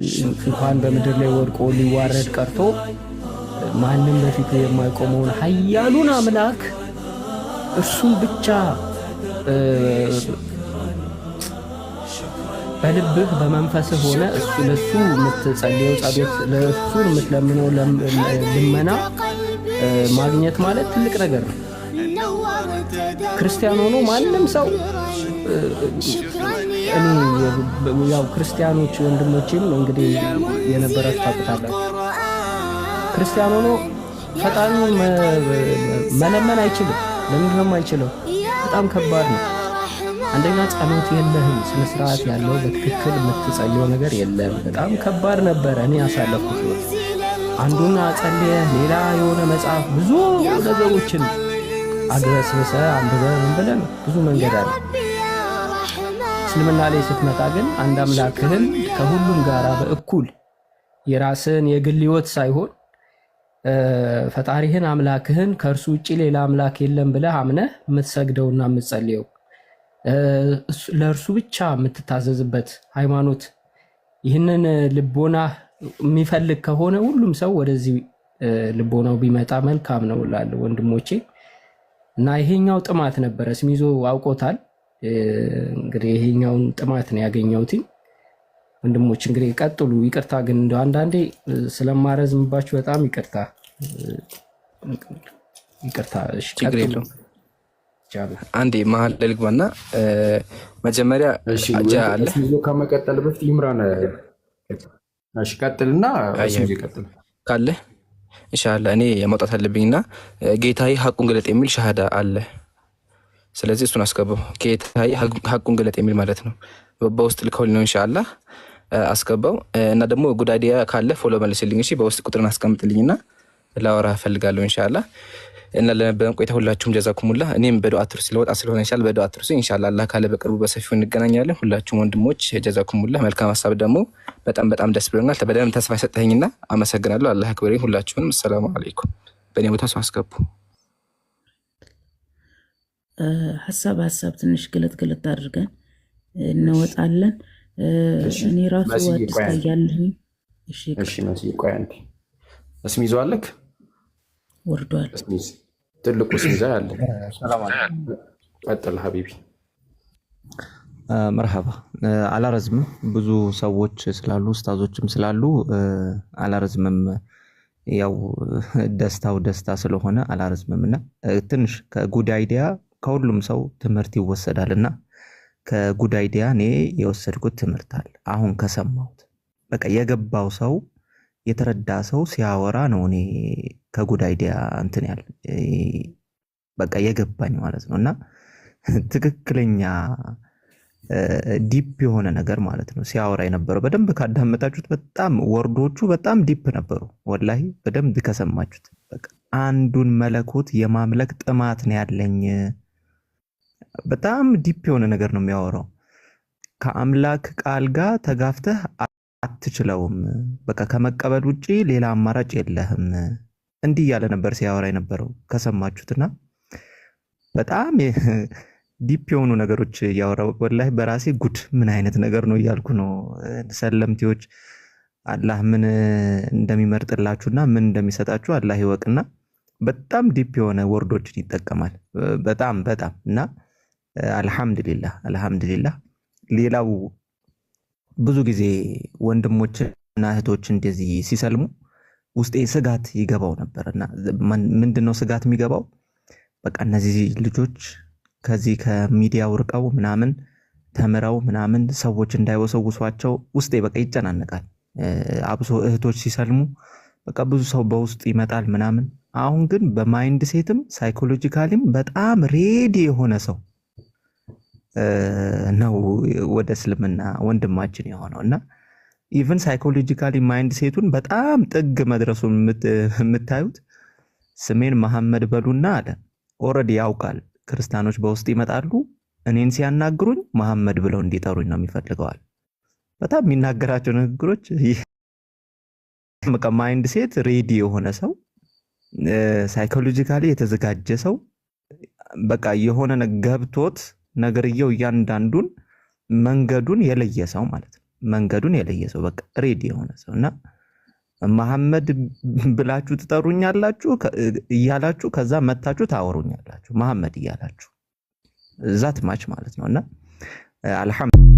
እንኳን በምድር ላይ ወድቆ ሊዋረድ ቀርቶ ማንም በፊቱ የማይቆመውን ኃያሉን አምላክ እርሱን ብቻ በልብህ በመንፈስህ ሆነ ለሱ የምትጸልየው ጸሎት ለሱ የምትለምነው ልመና ማግኘት ማለት ትልቅ ነገር ነው። ክርስቲያን ሆኖ ማንም ሰው እኔ ያው ክርስቲያኖች ወንድሞቼም እንግዲህ የነበራችሁ ታውቁታላችሁ። ክርስቲያን ሆኖ ፈጣሪውን መለመን አይችልም። ለምንድን ነው የማይችለው? በጣም ከባድ ነው። አንደኛ ጸሎት የለህም፣ ስነ ስርዓት ያለው በትክክል የምትጸልየው ነገር የለም። በጣም ከባድ ነበረ። እኔ ያሳለፍኩት ነው። አንዱና ጸልየ ሌላ የሆነ መጽሐፍ ብዙ ነገሮችን አግበስብሰ አንብበህ ምን ብለን ብዙ መንገድ አለ። እስልምና ላይ ስትመጣ ግን አንድ አምላክህን ከሁሉም ጋራ በእኩል የራስህን የግል ህይወት ሳይሆን ፈጣሪህን አምላክህን ከእርሱ ውጭ ሌላ አምላክ የለም ብለህ አምነህ የምትሰግደውና የምትጸልየው ለእርሱ ብቻ የምትታዘዝበት ሃይማኖት ይህንን ልቦና የሚፈልግ ከሆነ ሁሉም ሰው ወደዚህ ልቦናው ቢመጣ መልካም ነው እላለሁ ወንድሞቼ። እና ይሄኛው ጥማት ነበረ፣ ስሚዞ አውቆታል። እንግዲህ ይሄኛውን ጥማት ነው ያገኘሁት። ወንድሞች እንግዲህ ቀጥሉ። ይቅርታ ግን እንደው አንዳንዴ ስለማረዝምባችሁ በጣም ይቅርታ። እሺ ቀጥሉ። አንዴ መሀል ልግባና መጀመሪያ አለ ስሚዞ ከመቀጠል በፊት ይምራን እሺ ቀጥልና ስሚዞ ይቀጥል ካለ ኢንሻአላህ እኔ መውጣት አለብኝና ጌታዬ ሐቁን ገለጥ የሚል ሻሃዳ አለ። ስለዚህ እሱን አስገባው። ጌታዬ ሐቁን ገለጥ የሚል ማለት ነው። በውስጥ ልከውልኝ ነው ኢንሻአላህ አስገባው። እና ደግሞ ጉዳዲያ ካለ ፎሎ መልስልኝ እሺ። በውስጥ ቁጥርን አስቀምጥልኝና ላወራ ፈልጋለሁ ኢንሻአላህ። እና ለነበረን ቆይታ ሁላችሁም ጀዛኩሙላህ። እኔም በዱዓ አትርሱ ስለወጣ ስለሆነ ኢንሻአላህ በዱዓ አትርሱ ኢንሻአላህ። አላህ ካለ በቅርቡ በሰፊው እንገናኛለን። ሁላችሁም ወንድሞች ጀዛኩሙላህ። መልካም ሐሳብ ደግሞ በጣም ደስ ብሎኛል። በደንብ ተስፋ ሰጠኸኝና አመሰግናለሁ። አላህ ያክብረኝ። ሁላችሁንም ሰላም አለይኩም። በእኔ ቦታ ሰው አስገቡ። ሀሳብ ትንሽ ገለጥ አድርገን እንወጣለን። እኔ ራሱ ወጥስ ያለሁኝ እሺ መስይ ቆይ አንዴ እስሚዞ አለክ ወርዷል። ትልቁ ስሚዛ ያለ ሰላም አለይኩም። ቀጥል ሀቢቢ። መርሐባ። አላረዝምም፣ ብዙ ሰዎች ስላሉ ኡስታዞችም ስላሉ አላረዝምም። ያው ደስታው ደስታ ስለሆነ አላረዝምም እና ትንሽ ከጉድ አይዲያ ከሁሉም ሰው ትምህርት ይወሰዳልና ከጉድ አይዲያ እኔ የወሰድኩት ትምህርት አለ። አሁን ከሰማሁት በቃ የገባው ሰው የተረዳ ሰው ሲያወራ ነው እኔ ከጉድ አይዲያ እንትን ያለ በቃ የገባኝ ማለት ነው። እና ትክክለኛ ዲፕ የሆነ ነገር ማለት ነው ሲያወራ የነበረው። በደንብ ካዳመጣችሁት በጣም ወርዶቹ በጣም ዲፕ ነበሩ። ወላሂ በደንብ ከሰማችሁት በቃ አንዱን መለኮት የማምለክ ጥማት ነው ያለኝ። በጣም ዲፕ የሆነ ነገር ነው የሚያወራው። ከአምላክ ቃል ጋር ተጋፍተህ አትችለውም፣ በቃ ከመቀበል ውጪ ሌላ አማራጭ የለህም። እንዲህ እያለ ነበር ሲያወራ የነበረው ከሰማችሁትና በጣም ዲፕ የሆኑ ነገሮች እያወራው ወላሂ በራሴ ጉድ ምን አይነት ነገር ነው እያልኩ ነው። ሰለምቴዎች አላህ ምን እንደሚመርጥላችሁና ምን እንደሚሰጣችሁ አላህ ይወቅና በጣም ዲፕ የሆነ ወርዶችን ይጠቀማል። በጣም እና አልሐምዱሊላህ። ሌላው ብዙ ጊዜ ወንድሞችና እህቶች እንደዚህ ሲሰልሙ ውስጤ ስጋት ይገባው ነበርና ምንድነው ስጋት የሚገባው? በቃ እነዚህ ልጆች ከዚህ ከሚዲያው ርቀው ምናምን ተምረው ምናምን ሰዎች እንዳይወሰውሷቸው ውስጤ በቃ ይጨናነቃል። አብሶ እህቶች ሲሰልሙ በቃ ብዙ ሰው በውስጥ ይመጣል ምናምን። አሁን ግን በማይንድ ሴትም ሳይኮሎጂካሊም በጣም ሬዲ የሆነ ሰው ነው ወደ እስልምና ወንድማችን የሆነው እና ኢቭን ሳይኮሎጂካሊ ማይንድ ሴቱን በጣም ጥግ መድረሱን የምታዩት ስሜን መሐመድ በሉና አለ። ኦልሬዲ ያውቃል። ክርስቲያኖች በውስጥ ይመጣሉ እኔን ሲያናግሩኝ መሐመድ ብለው እንዲጠሩኝ ነው የሚፈልገዋል። በጣም የሚናገራቸው ንግግሮች በቃ ማይንድ ሴት ሬዲ የሆነ ሰው ሳይኮሎጂካሊ የተዘጋጀ ሰው በቃ የሆነ ገብቶት ነገርየው እያንዳንዱን መንገዱን የለየ ሰው ማለት ነው። መንገዱን የለየ ሰው በቃ ሬዲ የሆነ ሰው እና መሐመድ ብላችሁ ትጠሩኛላችሁ እያላችሁ ከዛ መታችሁ ታወሩኛላችሁ መሐመድ እያላችሁ ዛት ማች ማለት ነውና አልሐምዱሊላህ